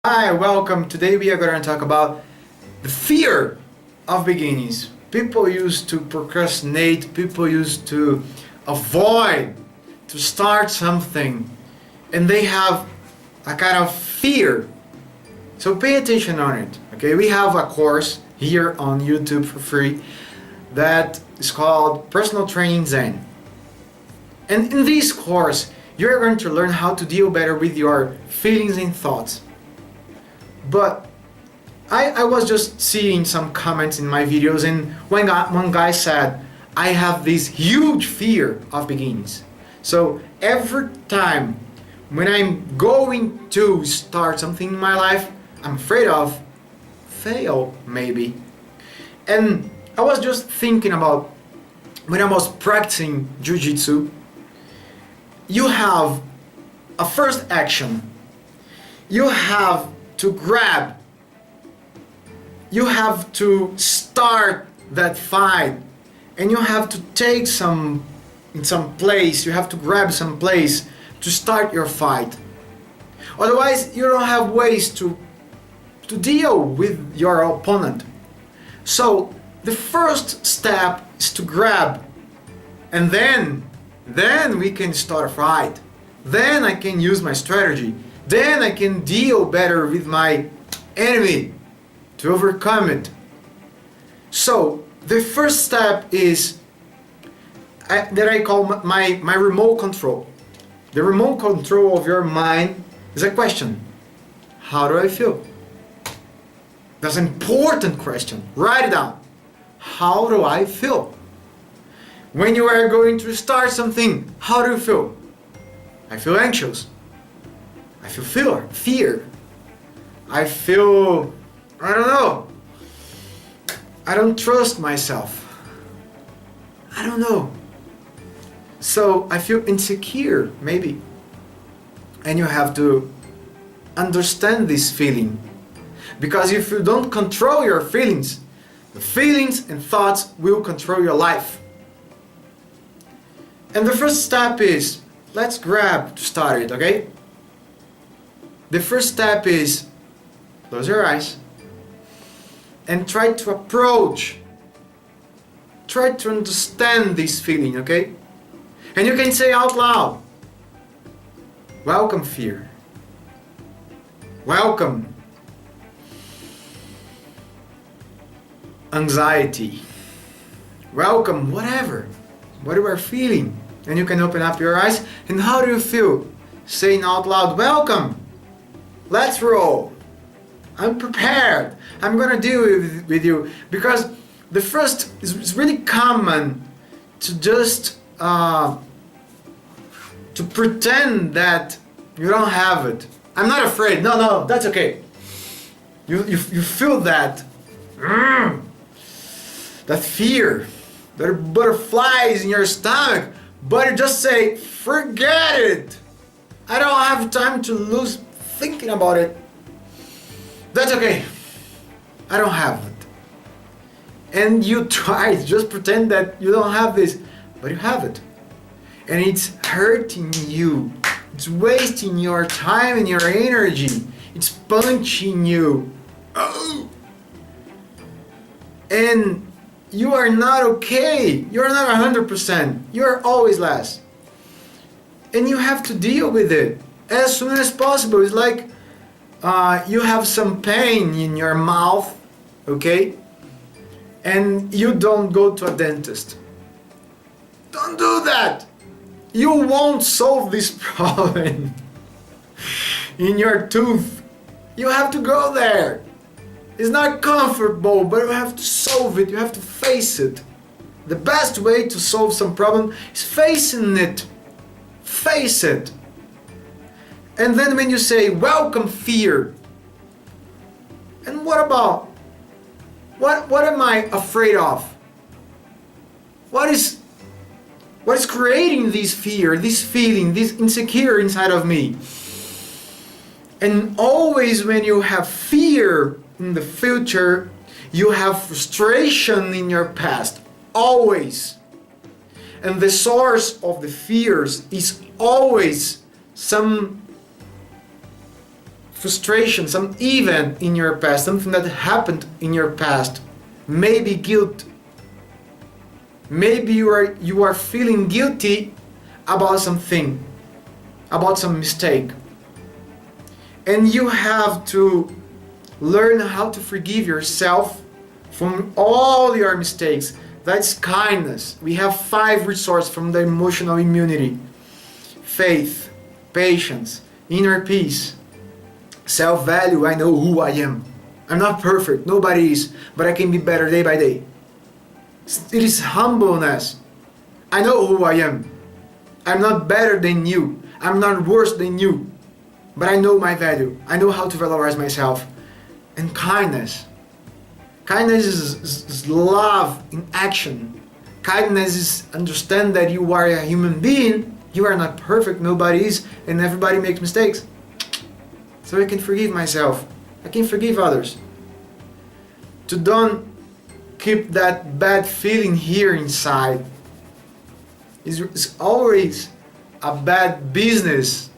Hi, welcome. Today we are going to talk about the fear of beginnings. People used to procrastinate, people used to avoid to start something, and they have a kind of fear. So pay attention on it. Okay, we have a course here on YouTube for free that is called Personal Training Zen. And in this course, you're going to learn how to deal better with your feelings and thoughts. But I was just seeing some comments in my videos, and one guy said, I have this huge fear of beginnings. So every time when I'm going to start something in my life, I'm afraid of fail maybe. And I was just thinking about when I was practicing jiu-jitsu, you have a first action. You have to grab. You have to start that fight, and you have to take some place. You have to grab some place to start your fight. Otherwise, you don't have ways to deal with your opponent. So the first step is to grab, and then we can start a fight. Then I can use my strategy. Then I can deal better with my enemy to overcome it. So the first step is that I call my remote control. The remote control of your mind is a question. How do I feel? That's an important question. Write it down. How do I feel? When you are going to start something, how do you feel? I feel anxious. I feel fear. I feel, I don't know. I don't trust myself. I don't know. So I feel insecure, maybe. And you have to understand this feeling. Because if you don't control your feelings, the feelings and thoughts will control your life. And the first step is, let's grab to start it, okay? The first step is, close your eyes and try to approach, try to understand this feeling, okay? And you can say out loud, welcome fear, welcome anxiety, welcome whatever, what you are feeling. And you can open up your eyes, and how do you feel? Saying out loud, welcome. Let's roll. I'm prepared. I'm gonna deal with you. Because the first is really common to just to pretend that you don't have it. I'm not afraid. No, that's okay. You feel that that fear, that are butterflies in your stomach, but you just say, forget it. I don't have time to lose thinking about it. That's okay. I don't have it. And you try to just pretend that you don't have this, but you have it. And it's hurting you. It's wasting your time and your energy. It's punching you. Oh. And you are not okay. You're not 100%. You're always less. And you have to deal with it as soon as possible. It's like you have some pain in your mouth, okay? And you don't go to a dentist. Don't do that. You won't solve this problem in your tooth. You have to go there. It's not comfortable, but you have to solve it. You have to face it. The best way to solve some problem is facing it. Face it. And then when you say, welcome fear, and what about, what am I afraid of? What is creating this fear, this feeling, this insecure inside of me? And always when you have fear in the future, you have frustration in your past. Always. And the source of the fears is always some frustration, some event in your past, something that happened in your past, maybe guilt. Maybe you are feeling guilty about something, about some mistake. And you have to learn how to forgive yourself from all your mistakes. That's kindness. We have 5 resources from the emotional immunity: faith, patience, inner peace, self-value. I know who I am. I'm not perfect, nobody is, but I can be better day by day. It is humbleness. I know who I am. I'm not better than you. I'm not worse than you. But I know my value. I know how to valorize myself. And kindness. Kindness is love in action. Kindness is understand that you are a human being. You are not perfect, nobody is, and everybody makes mistakes. So I can forgive myself. I can forgive others. To don't keep that bad feeling here inside. It's always a bad business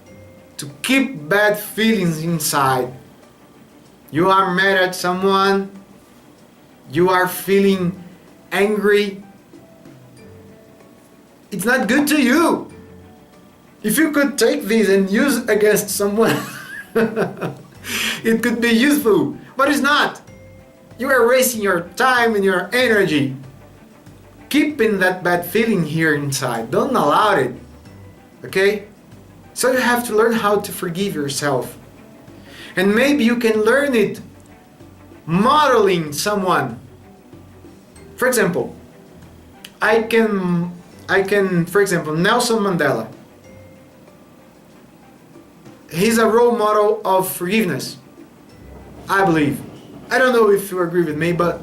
to keep bad feelings inside. You are mad at someone, you are feeling angry. It's not good to you. If you could take this and use against someone, it could be useful, but it's not. You are wasting your time and your energy keeping that bad feeling here inside. Don't allow it. Okay? So you have to learn how to forgive yourself. And maybe you can learn it modeling someone. For example, I can for example, Nelson Mandela. He's a role model of forgiveness, I believe. I don't know if you agree with me, but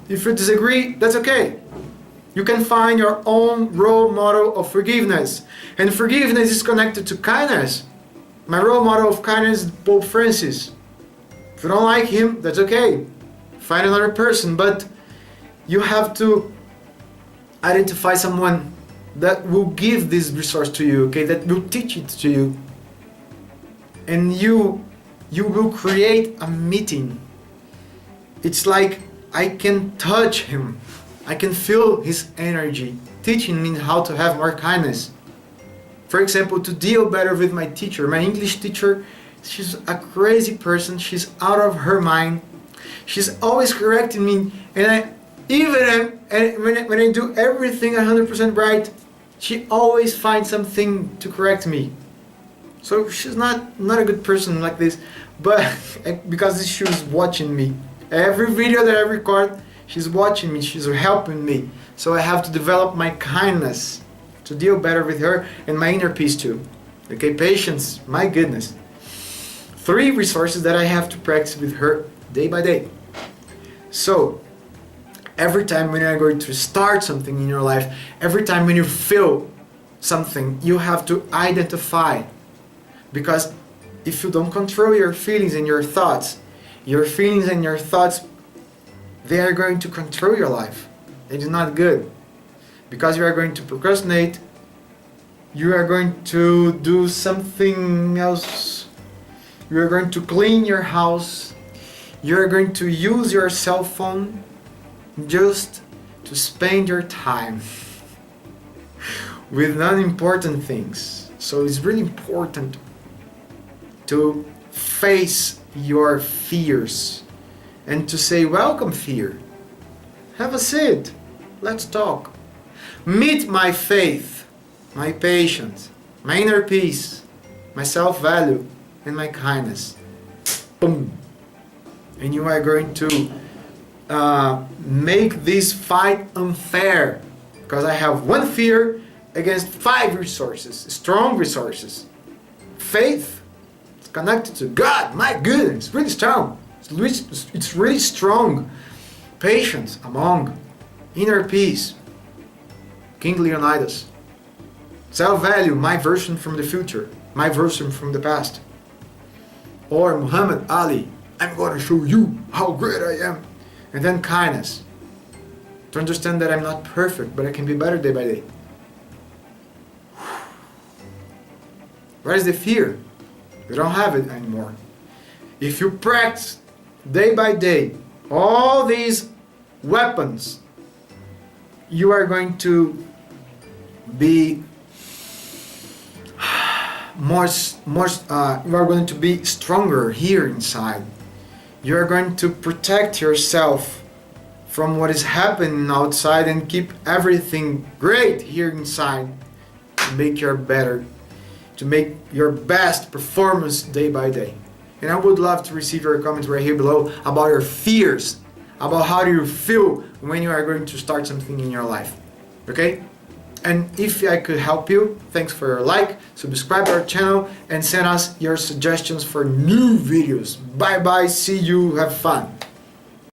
if you disagree, that's okay. You can find your own role model of forgiveness. And forgiveness is connected to kindness. My role model of kindness is Pope Francis. If you don't like him, that's okay. Find another person, but you have to identify someone that will give this resource to you, okay, that will teach it to you. And you will create a meeting. It's like I can touch him. I can feel his energy teaching me how to have more kindness. For example, to deal better with my teacher. My English teacher, she's a crazy person. She's out of her mind. She's always correcting me. And when I do everything 100% right, she always finds something to correct me. So she's not a good person like this, but because she was watching me. Every video that I record, she's watching me, she's helping me. So I have to develop my kindness to deal better with her, and my inner peace too. Okay, patience, my goodness. 3 resources that I have to practice with her day by day. So, every time when you're going to start something in your life, every time when you feel something, you have to identify. Because if you don't control your feelings and your thoughts, they are going to control your life. It is not good. Because you are going to procrastinate, you are going to do something else, you are going to clean your house, you are going to use your cell phone just to spend your time with unimportant things. So it's really important to face your fears and to say, welcome fear, have a seat, let's talk. Meet my faith, my patience, my inner peace, my self-value, and my kindness. Boom. And you are going to make this fight unfair, because I have 1 fear against 5 resources, strong resources. Faith is connected to God, my goodness, really strong. It's really strong. Patience, among. Inner peace, King Leonidas. Self-value, my version from the future, my version from the past. Or Muhammad Ali, I'm going to show you how great I am. And then kindness, to understand that I'm not perfect, but I can be better day by day. Where is the fear? We don't have it anymore. if you practice day by day all these weapons, you are going to be you are going to be stronger here inside. You are going to protect yourself from what is happening outside and keep everything great here inside to make your best performance day by day. And I would love to receive your comments right here below about your fears, about how do you feel when you are going to start something in your life. Okay? And if I could help you, thanks for your like, subscribe to our channel, and send us your suggestions for new videos. Bye bye, see you, have fun.